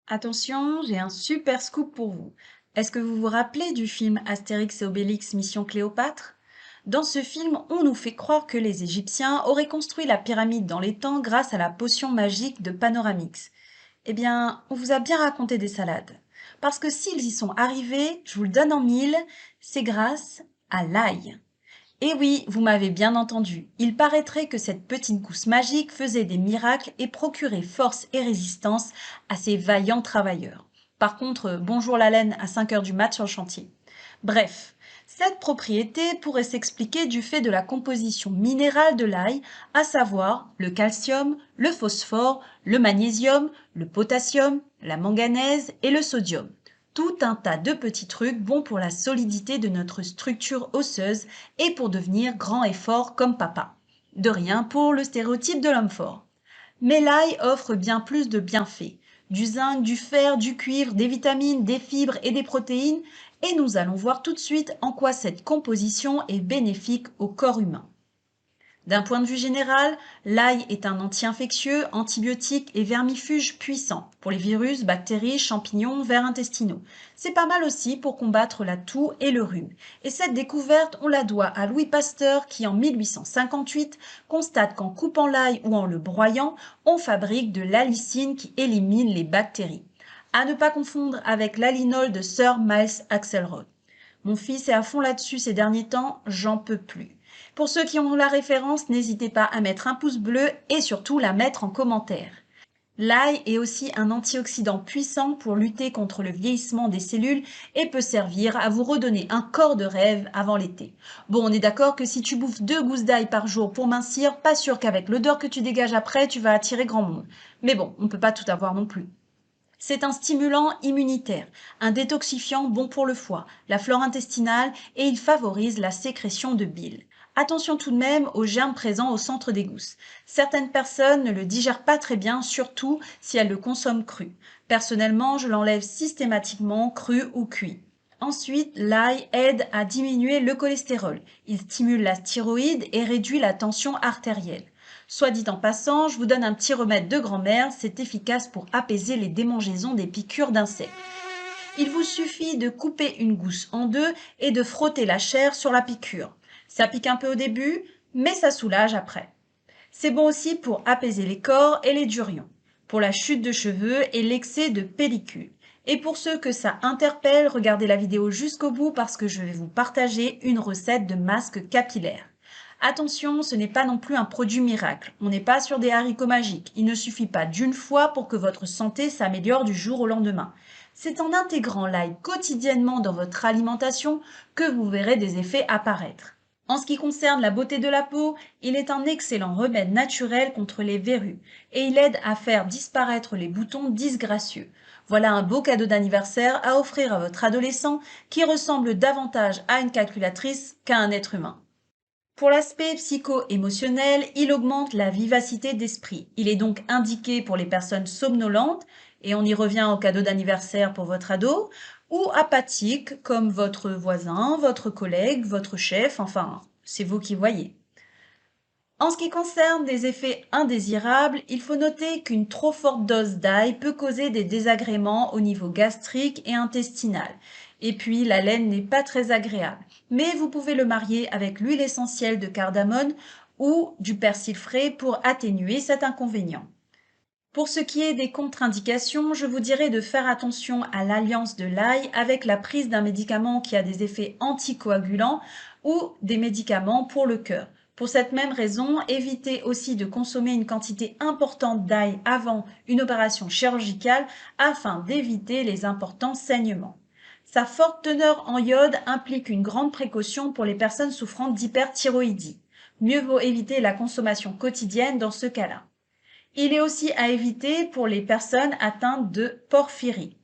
Attention, j'ai un super scoop pour vous. Est-ce que vous vous rappelez du film Astérix et Obélix Mission Cléopâtre? Dans ce film, on nous fait croire que les Égyptiens auraient construit la pyramide dans les temps grâce à la potion magique de Panoramix. Eh bien, on vous a bien raconté des salades. Parce que s'ils y sont arrivés, je vous le donne en mille, c'est grâce à l'ail. Eh oui, vous m'avez bien entendu. Il paraîtrait que cette petite gousse magique faisait des miracles et procurait force et résistance à ces vaillants travailleurs. Par contre, bonjour la laine à 5 heures du mat sur le chantier. Bref, cette propriété pourrait s'expliquer du fait de la composition minérale de l'ail, à savoir le calcium, le phosphore, le magnésium, le potassium, la manganèse et le sodium. Tout un tas de petits trucs bons pour la solidité de notre structure osseuse et pour devenir grand et fort comme papa. De rien pour le stéréotype de l'homme fort. Mais l'ail offre bien plus de bienfaits. Du zinc, du fer, du cuivre, des vitamines, des fibres et des protéines. Et nous allons voir tout de suite en quoi cette composition est bénéfique au corps humain. D'un point de vue général, l'ail est un anti-infectieux, antibiotique et vermifuge puissant pour les virus, bactéries, champignons, vers intestinaux. C'est pas mal aussi pour combattre la toux et le rhume. Et cette découverte, on la doit à Louis Pasteur qui, en 1858, constate qu'en coupant l'ail ou en le broyant, on fabrique de l'allicine qui élimine les bactéries. À ne pas confondre avec l'alinol de Sir Miles Axelrod. Mon fils est à fond là-dessus ces derniers temps, j'en peux plus. Pour ceux qui ont la référence, n'hésitez pas à mettre un pouce bleu et surtout la mettre en commentaire. L'ail est aussi un antioxydant puissant pour lutter contre le vieillissement des cellules et peut servir à vous redonner un corps de rêve avant l'été. Bon, on est d'accord que si tu bouffes 2 gousses d'ail par jour pour mincir, pas sûr qu'avec l'odeur que tu dégages après, tu vas attirer grand monde. Mais bon, on ne peut pas tout avoir non plus. C'est un stimulant immunitaire, un détoxifiant bon pour le foie, la flore intestinale et il favorise la sécrétion de bile. Attention tout de même aux germes présents au centre des gousses. Certaines personnes ne le digèrent pas très bien, surtout si elles le consomment cru. Personnellement, je l'enlève systématiquement cru ou cuit. Ensuite, l'ail aide à diminuer le cholestérol. Il stimule la thyroïde et réduit la tension artérielle. Soit dit en passant, je vous donne un petit remède de grand-mère, c'est efficace pour apaiser les démangeaisons des piqûres d'insectes. Il vous suffit de couper une gousse en deux et de frotter la chair sur la piqûre. Ça pique un peu au début, mais ça soulage après. C'est bon aussi pour apaiser les corps et les durions, pour la chute de cheveux et l'excès de pellicule. Et pour ceux que ça interpelle, regardez la vidéo jusqu'au bout parce que je vais vous partager une recette de masque capillaire. Attention, ce n'est pas non plus un produit miracle. On n'est pas sur des haricots magiques. Il ne suffit pas d'une fois pour que votre santé s'améliore du jour au lendemain. C'est en intégrant l'ail quotidiennement dans votre alimentation que vous verrez des effets apparaître. En ce qui concerne la beauté de la peau, il est un excellent remède naturel contre les verrues et il aide à faire disparaître les boutons disgracieux. Voilà un beau cadeau d'anniversaire à offrir à votre adolescent qui ressemble davantage à une calculatrice qu'à un être humain. Pour l'aspect psycho-émotionnel, il augmente la vivacité d'esprit. Il est donc indiqué pour les personnes somnolentes, et on y revient au cadeau d'anniversaire pour votre ado, ou apathiques comme votre voisin, votre collègue, votre chef, enfin, c'est vous qui voyez. En ce qui concerne les effets indésirables, il faut noter qu'une trop forte dose d'ail peut causer des désagréments au niveau gastrique et intestinal. Et puis, la laine n'est pas très agréable. Mais vous pouvez le marier avec l'huile essentielle de cardamone ou du persil frais pour atténuer cet inconvénient. Pour ce qui est des contre-indications, je vous dirais de faire attention à l'alliance de l'ail avec la prise d'un médicament qui a des effets anticoagulants ou des médicaments pour le cœur. Pour cette même raison, évitez aussi de consommer une quantité importante d'ail avant une opération chirurgicale afin d'éviter les importants saignements. Sa forte teneur en iode implique une grande précaution pour les personnes souffrant d'hyperthyroïdie. Mieux vaut éviter la consommation quotidienne dans ce cas-là. Il est aussi à éviter pour les personnes atteintes de porphyrie.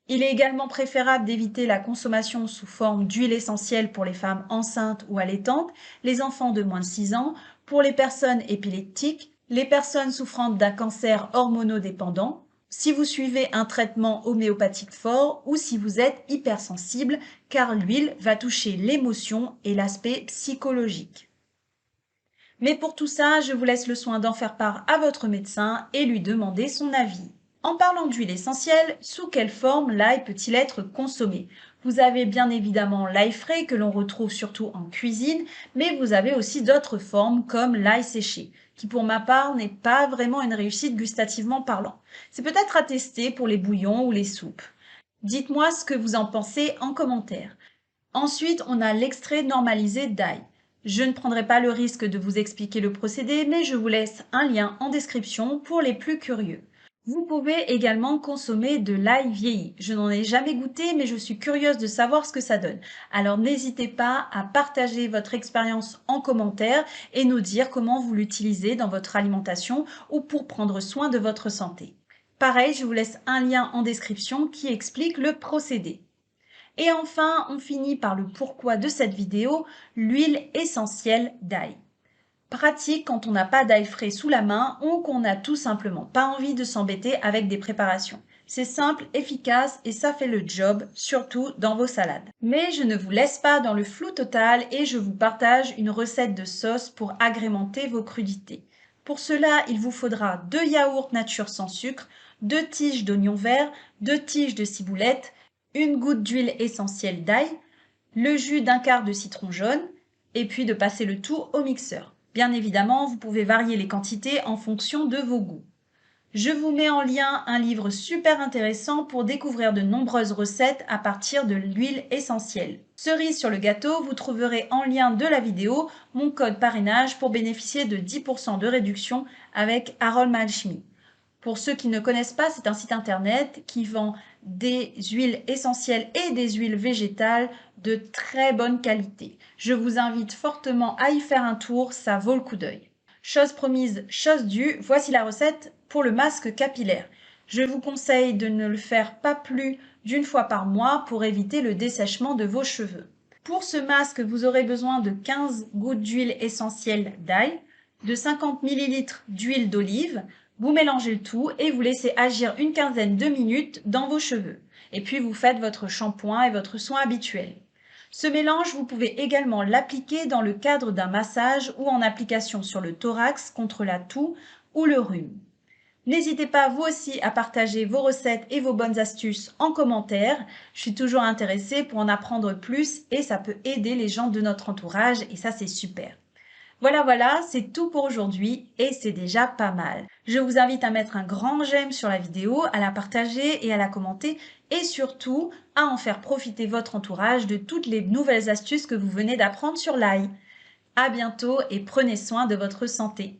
Il est également préférable d'éviter la consommation sous forme d'huile essentielle pour les femmes enceintes ou allaitantes, les enfants de moins de 6 ans, pour les personnes épileptiques, les personnes souffrant d'un cancer hormonodépendant, si vous suivez un traitement homéopathique fort ou si vous êtes hypersensible, car l'huile va toucher l'émotion et l'aspect psychologique. Mais pour tout ça, je vous laisse le soin d'en faire part à votre médecin et lui demander son avis. En parlant d'huile essentielle, sous quelle forme l'ail peut-il être consommé? Vous avez bien évidemment l'ail frais que l'on retrouve surtout en cuisine, mais vous avez aussi d'autres formes comme l'ail séché, qui pour ma part n'est pas vraiment une réussite gustativement parlant. C'est peut-être à tester pour les bouillons ou les soupes. Dites-moi ce que vous en pensez en commentaire. Ensuite, on a l'extrait normalisé d'ail. Je ne prendrai pas le risque de vous expliquer le procédé, mais je vous laisse un lien en description pour les plus curieux. Vous pouvez également consommer de l'ail vieilli. Je n'en ai jamais goûté, mais je suis curieuse de savoir ce que ça donne. Alors n'hésitez pas à partager votre expérience en commentaire et nous dire comment vous l'utilisez dans votre alimentation ou pour prendre soin de votre santé. Pareil, je vous laisse un lien en description qui explique le procédé. Et enfin, on finit par le pourquoi de cette vidéo, l'huile essentielle d'ail. Pratique quand on n'a pas d'ail frais sous la main ou qu'on n'a tout simplement pas envie de s'embêter avec des préparations. C'est simple, efficace et ça fait le job, surtout dans vos salades. Mais je ne vous laisse pas dans le flou total et je vous partage une recette de sauce pour agrémenter vos crudités. Pour cela, il vous faudra 2 yaourts nature sans sucre, 2 tiges d'oignon vert, 2 tiges de ciboulette, une goutte d'huile essentielle d'ail, le jus d'un quart de citron jaune et puis de passer le tout au mixeur. Bien évidemment, vous pouvez varier les quantités en fonction de vos goûts. Je vous mets en lien un livre super intéressant pour découvrir de nombreuses recettes à partir de l'huile essentielle. Cerise sur le gâteau, vous trouverez en lien de la vidéo mon code parrainage pour bénéficier de 10% de réduction avec Harold Malchimy. Pour ceux qui ne connaissent pas, c'est un site internet qui vend des huiles essentielles et des huiles végétales de très bonne qualité. Je vous invite fortement à y faire un tour, ça vaut le coup d'œil. Chose promise, chose due, voici la recette pour le masque capillaire. Je vous conseille de ne le faire pas plus d'une fois par mois pour éviter le dessèchement de vos cheveux. Pour ce masque, vous aurez besoin de 15 gouttes d'huile essentielle d'ail, de 50 ml d'huile d'olive. Vous mélangez le tout et vous laissez agir une quinzaine de minutes dans vos cheveux. Et puis vous faites votre shampoing et votre soin habituel. Ce mélange, vous pouvez également l'appliquer dans le cadre d'un massage ou en application sur le thorax contre la toux ou le rhume. N'hésitez pas vous aussi à partager vos recettes et vos bonnes astuces en commentaire. Je suis toujours intéressée pour en apprendre plus et ça peut aider les gens de notre entourage et ça c'est super. Voilà, c'est tout pour aujourd'hui et c'est déjà pas mal. Je vous invite à mettre un grand j'aime sur la vidéo, à la partager et à la commenter et surtout à en faire profiter votre entourage de toutes les nouvelles astuces que vous venez d'apprendre sur l'ail. À bientôt et prenez soin de votre santé.